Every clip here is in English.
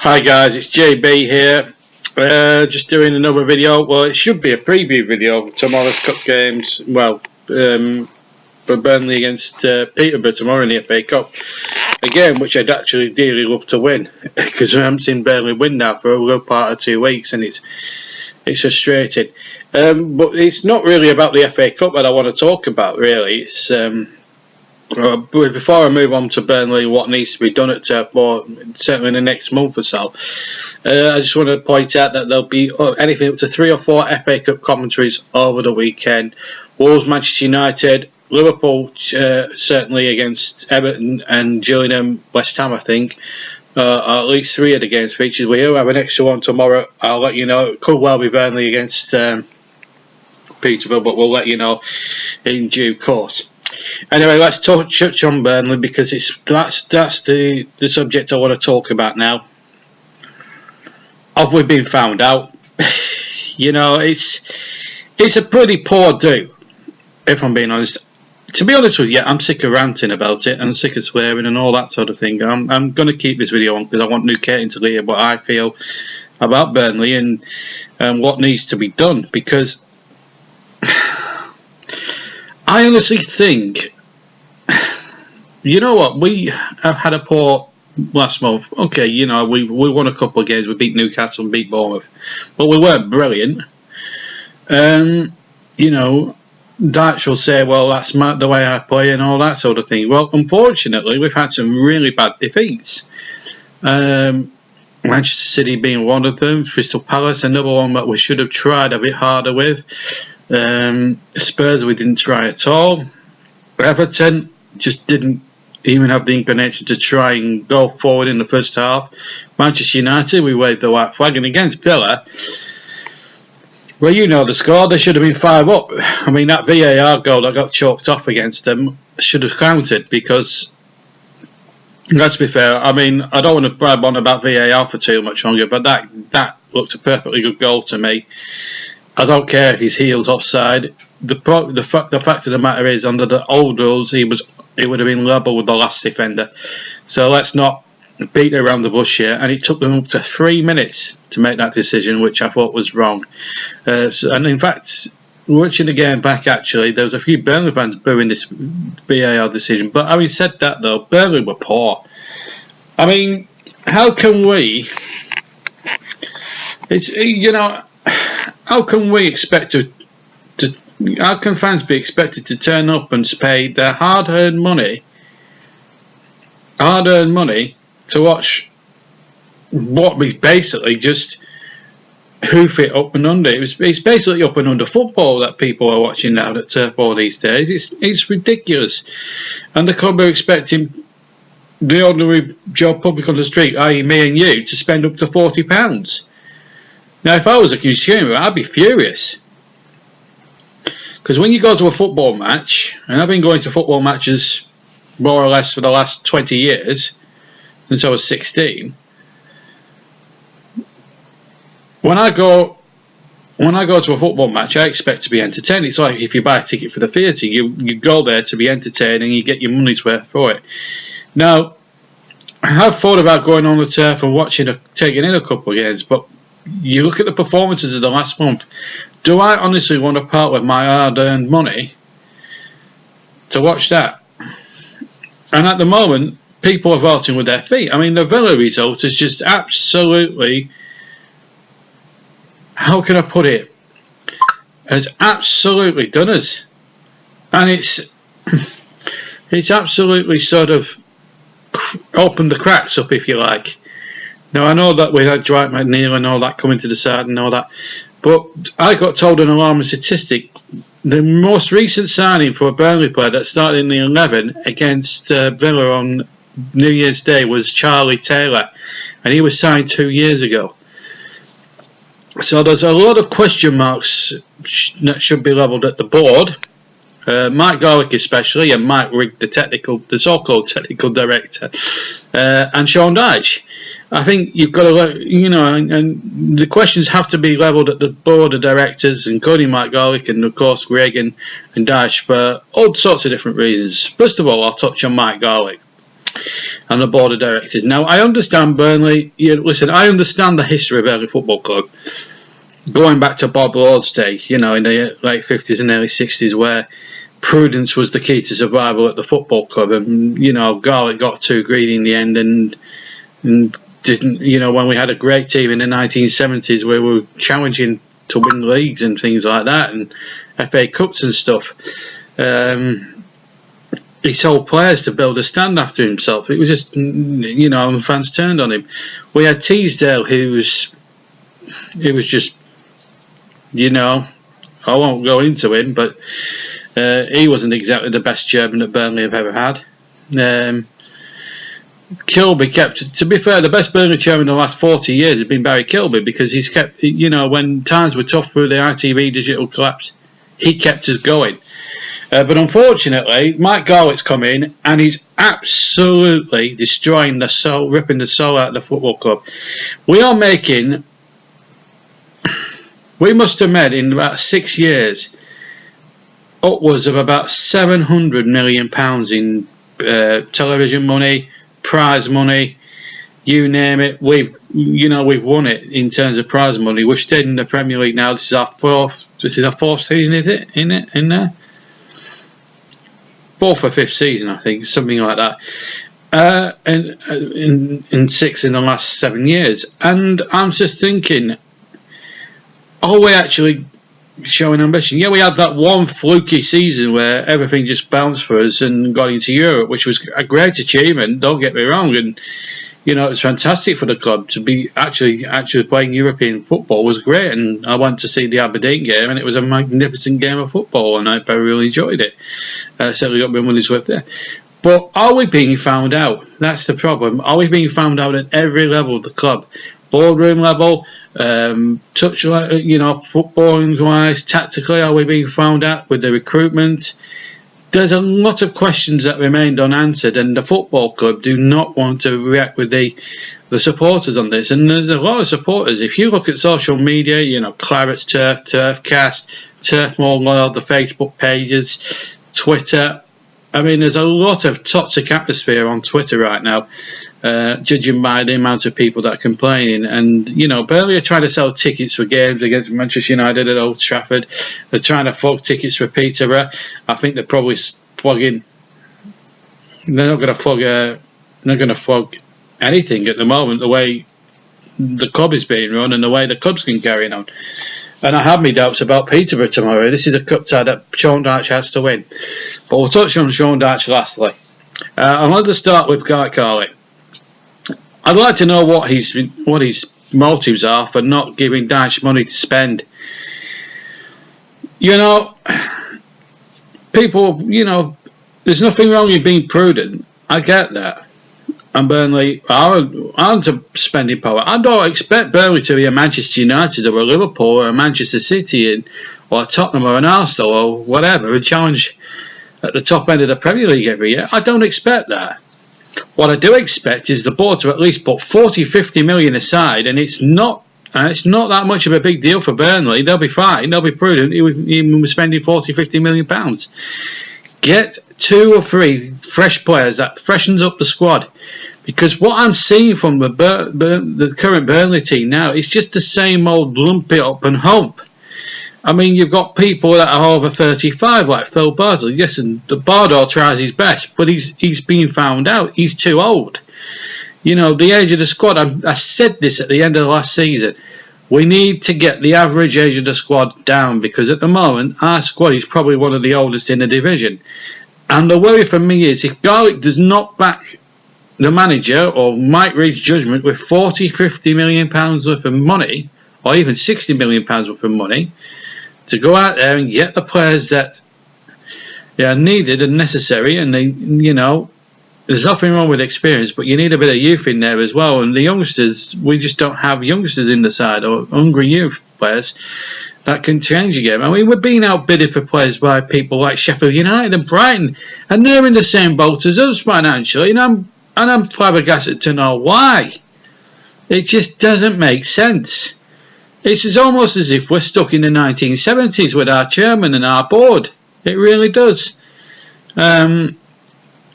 Hi guys, it's JB here. Just doing another video. Well, it should be a preview video of tomorrow's cup games. Well, for Burnley against Peterborough tomorrow in the FA Cup. A game which I'd actually dearly love to win because I haven't seen Burnley win now for a good part of 2 weeks, and it's frustrating. But it's not really about the FA Cup that I want to talk about. Really, it's before I move on to Burnley, what needs to be done at Turf Moor, certainly in the next month or so, I just want to point out that there'll be anything up to 3 or 4 FA Cup commentaries over the weekend. Wolves, Manchester United, Liverpool, certainly against Everton, and Gillingham, West Ham, I think. At least 3 of the games features. We will have an extra one tomorrow. I'll let you know. It could well be Burnley against Peterborough, but we'll let you know in due course. Anyway, let's touch on Burnley because that's the subject I want to talk about now. Have we been found out? You know, it's a pretty poor do, if I'm being honest. To be honest with you, I'm sick of ranting about it, and I'm sick of swearing and all that sort of thing. I'm going to keep this video on because I want New Kating to hear what I feel about Burnley and what needs to be done, because I honestly think, you know what, we have had a poor last month. Okay, you know, we won a couple of games. We beat Newcastle and beat Bournemouth, but we weren't brilliant. You know, Dyche will say, well, that's the way I play and all that sort of thing. Well, unfortunately, we've had some really bad defeats. Manchester City being one of them, Crystal Palace, another one that we should have tried a bit harder with. Spurs, we didn't try at all. Everton just didn't even have the inclination to try and go forward in the first half. Manchester United, we waved the white flag. And against Villa, well, you know the score. They should have been 5 up. I mean, that VAR goal that got chalked off against them should have counted, because, let's be fair, I mean, I don't want to brag on about VAR for too much longer, but that looked a perfectly good goal to me. I don't care if his heel's offside. The fact of the matter is, under the old rules, it would have been level with the last defender. So let's not beat around the bush here. And it took them up to 3 minutes to make that decision, which I thought was wrong. And in fact, watching the game back, actually, there was a few Burnley fans booing this VAR decision. But having said that, though, Burnley were poor. I mean, how can we? How can we expect how can fans be expected to turn up and pay their hard-earned money to watch what was basically just hoof it up and under? It's basically up and under football that people are watching now at Turf Moor these days. It's ridiculous, and the club are expecting the ordinary Joe public on the street, i.e. me and you, to spend up to £40. Now, if I was a consumer, I'd be furious. Because when you go to a football match, and I've been going to football matches more or less for the last 20 years, since I was 16, when I go to a football match, I expect to be entertained. It's like if you buy a ticket for the theatre, you go there to be entertained and you get your money's worth for it. Now, I have thought about going on the turf and taking in a couple of games, but you look at the performances of the last month. Do I honestly want to part with my hard-earned money to watch that? And at the moment, people are voting with their feet. I mean, the Villa result is just absolutely, how can I put it? Has absolutely done us. And it's absolutely sort of opened the cracks up, if you like. Now, I know that we had Dwight McNeil and all that coming to the side and all that, but I got told an alarming statistic. The most recent signing for a Burnley player that started in the 11 against Villa on New Year's Day was Charlie Taylor, and he was signed 2 years ago. So there's a lot of question marks that should be levelled at the board. Mike Garlick especially, and Mike Rigg, the so-called technical director, and Sean Dyche. I think you've got to, and the questions have to be levelled at the board of directors, including Mike Garlick and, of course, Greg and Dyche, for all sorts of different reasons. First of all, I'll touch on Mike Garlick. and the board of directors. Now, I understand Burnley. Listen, I understand the history of Burnley Football Club, going back to Bob Lord's day, in the late 50s and early 60s, where prudence was the key to survival at the football club, and Garlick got too greedy in the end, and didn't. When we had a great team in the 1970s, where we were challenging to win leagues and things like that, and FA Cups and stuff. He told players to build a stand after himself. It was just, and fans turned on him. We had Teasdale, it was just, I won't go into him, but he wasn't exactly the best chairman that Burnley have ever had. Kilby kept, to be fair, the best Burnley chairman in the last 40 years has been Barry Kilby, because he's kept, when times were tough through the ITV digital collapse, he kept us going. But unfortunately, Mike Garlick's come in and he's absolutely destroying the soul, ripping the soul out of the football club. We must have made in about 6 years upwards of about £700 million in television money, prize money, you name it. We've won it in terms of prize money. We've stayed in the Premier League now. This is our fourth season, is it? In there? Fourth or fifth season, I think, something like that. And 6 in the last 7 years. And I'm just thinking, are we actually showing ambition? Yeah, we had that one fluky season where everything just bounced for us and got into Europe, which was a great achievement, don't get me wrong. And, it was fantastic for the club to be actually playing European football was great. And I went to see the Aberdeen game, and it was a magnificent game of football, and I really enjoyed it. Certainly got my money's worth there. But are we being found out? That's the problem. Are we being found out at every level of the club? Boardroom level, touch, footballing wise, tactically, are we being found out with the recruitment? There's a lot of questions that remained unanswered, and the football club do not want to react with the supporters on this. And there's a lot of supporters. If you look at social media, Claret's Turf, Turfcast, Turf More Loyal, the Facebook pages, Twitter. I mean, there's a lot of toxic atmosphere on Twitter right now, judging by the amount of people that are complaining. And, Burnley are trying to sell tickets for games against Manchester United at Old Trafford. They're trying to flog tickets for Peterborough. I think they're probably flogging. They're not going to flog anything at the moment, the way the club is being run and the way the club's been carrying on. And I have my doubts about Peterborough tomorrow. This is a cup tie that Sean Dyche has to win. But we'll touch on Sean Dyche lastly. I want to start with Guy Carley. I'd like to know what his motives are for not giving Dyche money to spend. People, there's nothing wrong with being prudent. I get that. And Burnley aren't a spending power. I don't expect Burnley to be a Manchester United or a Liverpool or a Manchester City or a Tottenham or an Arsenal or whatever and challenge at the top end of the Premier League every year. I don't expect that. What I do expect is the board to at least put 40-50 million aside, and it's not that much of a big deal for Burnley. They'll be fine. They'll be prudent even with spending 40-50 million pounds. Get 2 or 3 fresh players that freshens up the squad. Because what I'm seeing from the current Burnley team now is just the same old lump it up and hump. I mean, you've got people that are over 35, like Phil Basel. Yes, and the Bardo tries his best, but he's been found out. He's too old. The age of the squad, I said this at the end of the last season. We need to get the average age of the squad down, because at the moment, our squad is probably one of the oldest in the division. And the worry for me is if Garlick does not back the manager or Mike Reed's judgment with 40-50 million pounds worth of money, or even 60 million pounds worth of money, to go out there and get the players that are needed and necessary, and there's nothing wrong with experience, but you need a bit of youth in there as well. And the youngsters, we just don't have youngsters in the side or hungry youth players that can change a game. I mean, we're being outbidded for players by people like Sheffield United and Brighton, and they're in the same boat as us financially, and I'm flabbergasted to know why. It just doesn't make sense. It's almost as if we're stuck in the 1970s with our chairman and our board. It really does.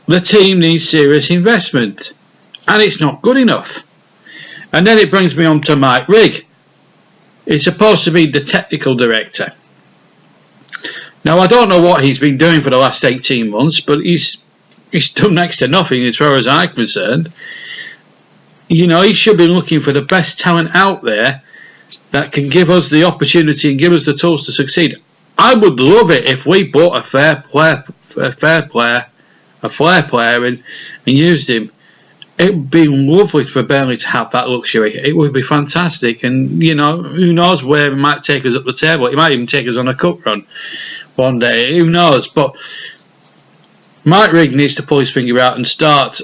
the team needs serious investment, and it's not good enough. And then it brings me on to Mike Rigg. He's supposed to be the technical director. Now, I don't know what he's been doing for the last 18 months, but he's done next to nothing as far as I'm concerned. You know, he should be looking for the best talent out there that can give us the opportunity and give us the tools to succeed. I would love it if we bought a flair player and used him. It would be lovely for Burnley to have that luxury. It would be fantastic. And, you know, who knows where he might take us up the table. He might even take us on a cup run one day. Who knows? But Mike Rigg needs to pull his finger out and start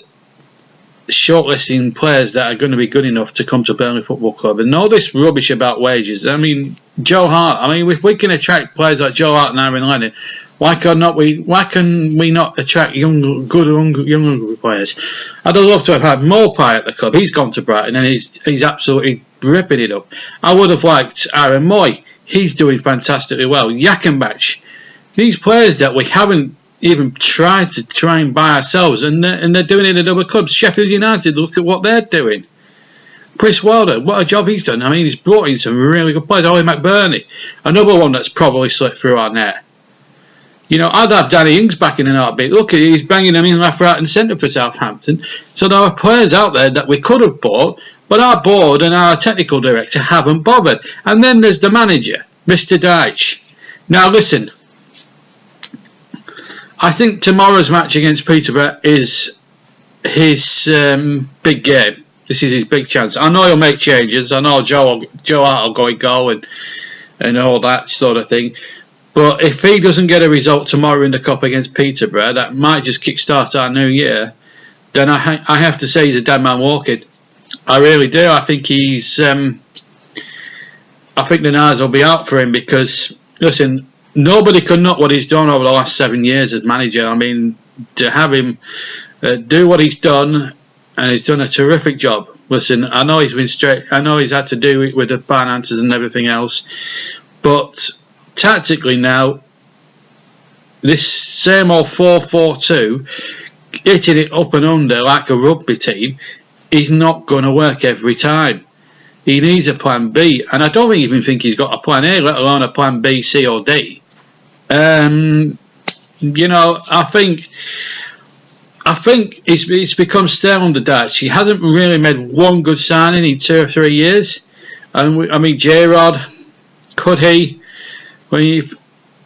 shortlisting players that are going to be good enough to come to Burnley Football Club. And all this rubbish about wages. I mean, Joe Hart. I mean, if we can attract players like Joe Hart and Aaron Lennon, why can we not attract young players? I'd have loved to have had Mopai at the club. He's gone to Brighton and he's absolutely ripping it up. I would have liked Aaron Moy. He's doing fantastically well. Yakenbach. These players that we haven't even tried to try and buy ourselves, and they're doing it at other clubs. Sheffield United, look at what they're doing. Chris Wilder, what a job he's done. I mean, he's brought in some really good players. Ollie McBurney, another one that's probably slipped through our net. You know, I'd have Danny Ings back in an heartbeat. Look, he's banging them in left, right and centre for Southampton. So there are players out there that we could have bought, but our board and our technical director haven't bothered. And then there's the manager, Mr. Deitch. Now listen, I think tomorrow's match against Peterborough is his big game. This is his big chance. I know he'll make changes. I know Joe Hart will go and goal and all that sort of thing. But if he doesn't get a result tomorrow in the Cup against Peterborough, that might just kickstart our new year. Then I have to say he's a dead man walking. I really do. I think he's. I think the knives will be out for him because listen, nobody can knock what he's done over the last 7 years as manager. I mean, to have him do what he's done, and he's done a terrific job. Listen, I know he's been straight. I know he's had to do it with the finances and everything else, but tactically now, this same old 4-4-2, hitting it up and under like a rugby team, is not going to work every time. He needs a plan B, and I don't even think he's got a plan A, let alone a plan B, C or D. You know, I think it's become stale under Dutch. He hasn't really made one good signing in 2 or 3 years. And I mean, J-Rod, could he?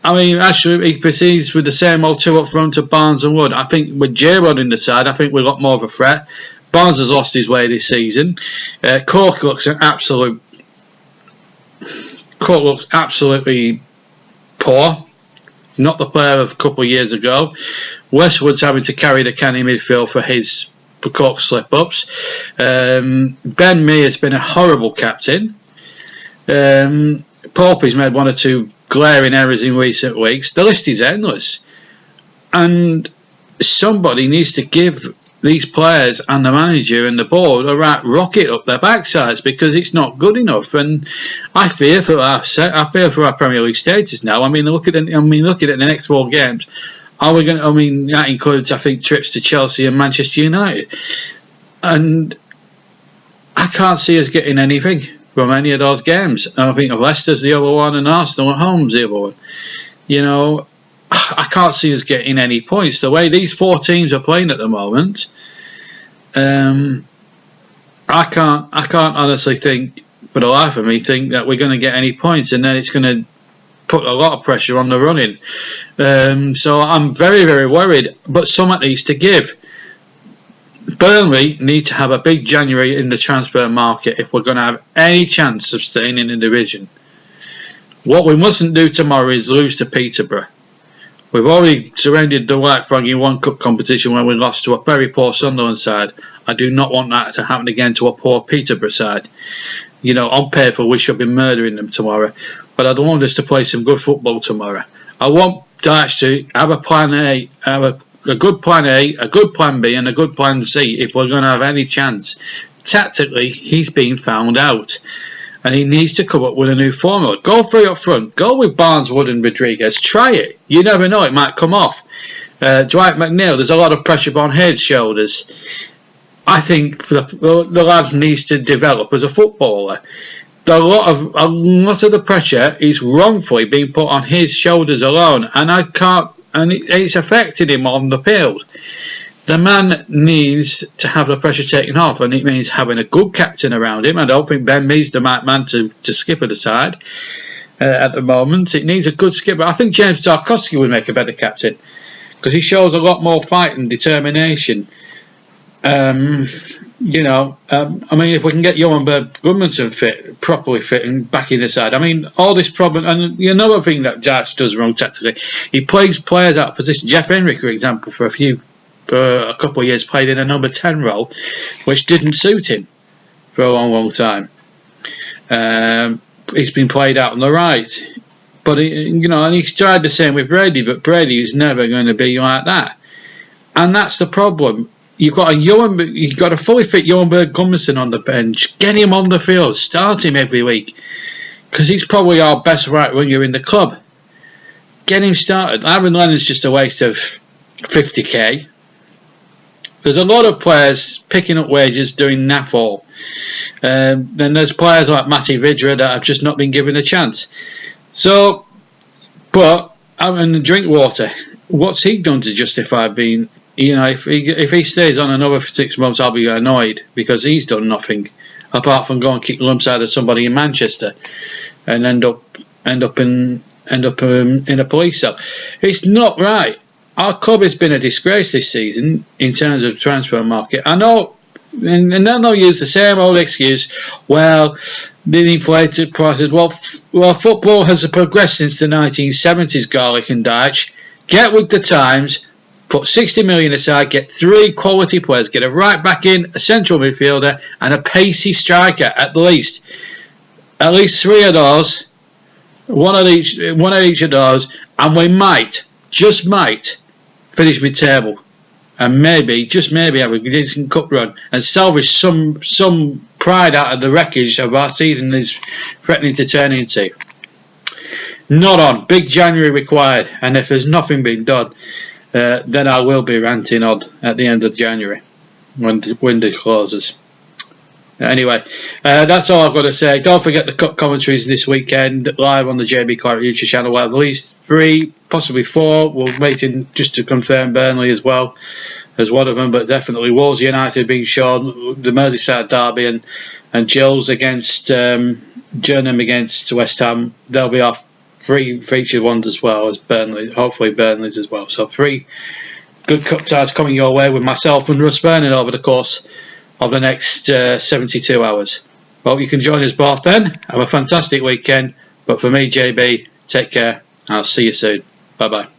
Actually, he proceeds with the same old two up front of Barnes and Wood. I think with J-Rod in the side, I think we've got more of a threat. Barnes has lost his way this season. Cork looks absolutely poor. Not the player of a couple of years ago. Westwood's having to carry the canny midfield for Cork slip-ups. Ben Mee has been a horrible captain. Pope's made 1 or 2 glaring errors in recent weeks. The list is endless. And somebody needs to give these players and the manager and the board a right rocket up their backsides because it's not good enough. And I fear for our Premier League status now. I mean, look at it in the next 4 games. Are we going to? I mean, that includes, I think, trips to Chelsea and Manchester United, and I can't see us getting anything from any of those games. I think Leicester's the other one, and Arsenal at home's the other one. You know, I can't see us getting any points. The way these 4 teams are playing at the moment, I can't honestly think, for the life of me, think that we're going to get any points, and then it's going to put a lot of pressure on the running. So I'm very, very worried, but something needs to give. Burnley need to have a big January in the transfer market if we're going to have any chance of staying in the division. What we mustn't do tomorrow is lose to Peterborough. We've already surrendered the White Frog in 1 cup competition when we lost to a very poor Sunderland side. I do not want that to happen again to a poor Peterborough side. You know, on paper we should be murdering them tomorrow, but I don't want us to play some good football tomorrow. I want Daesh to have a plan A, have a good plan A, a good plan B and a good plan C if we're going to have any chance. Tactically, he's been found out. And he needs to come up with a new formula. Go 3 up front. Go with Barnes, Wood and Rodriguez. Try it. You never know. It might come off. Dwight McNeil, there's a lot of pressure on his shoulders. I think the lad needs to develop as a footballer. A lot of the pressure is wrongfully being put on his shoulders alone, and it's affected him on the field. The man needs to have the pressure taken off, and it means having a good captain around him. I don't think Ben Mee's the right man to skipper the side at the moment. It needs a good skipper. I think James Tarkowski would make a better captain because he shows a lot more fight and determination. I mean, if we can get Johan Gudmundsson properly fit and back in the side. I mean, all this problem, and another thing that Darts does wrong tactically, he plays players out of position. Jeff Henry, for example, for a couple of years played in a number 10 role, which didn't suit him for a long time. He's been played out on the right, but and he's tried the same with Brady, but Brady is never going to be like that, and that's the problem. You've got a fully fit Johan Gudmundsson on the bench. Get him on the field, start him every week, because he's probably our best right winger in the club. Get him started. Aaron Lennon's just a waste of 50k. There's a lot of players picking up wages doing naff all. Then there's players like Matty Vidra that have just not been given a chance. So, but having Drinkwater, what's he done to justify being? If he stays on another 6 months, I'll be annoyed because he's done nothing apart from go and kick lumps out of somebody in Manchester and end up in a police cell. It's not right. Our club has been a disgrace this season in terms of transfer market. I know, and then they'll use the same old excuse. Well, the inflated prices. Well, football has progressed since the 1970s. Garlic and Dyche, get with the times. Put 60 million aside, get 3 quality players, get a right back in, a central midfielder, and a pacey striker at least. At least 3 of those, one of each of those, and we just might, finish mid-table, and maybe, just maybe, have a decent cup run and salvage some pride out of the wreckage of our season is threatening to turn into. Not on. Big January required, and if there's nothing being done, then I will be ranting odd at the end of January when the window closes. Anyway, that's all I've got to say. Don't forget the cup commentaries this weekend live on the JB Clark YouTube channel. We'll have at least 3, possibly 4. We're waiting just to confirm Burnley as well as one of them, but definitely Wolves United being shown, the Merseyside derby, and Gills against Gernham against West Ham. They'll be off. 3 featured ones as well as Burnley, hopefully Burnley's as well. So 3 good cup ties coming your way with myself and Russ Burning over the course of the next 72 hours. Well, you can join us both then. Have a fantastic weekend. But for me, JB, take care. I'll see you soon. Bye bye.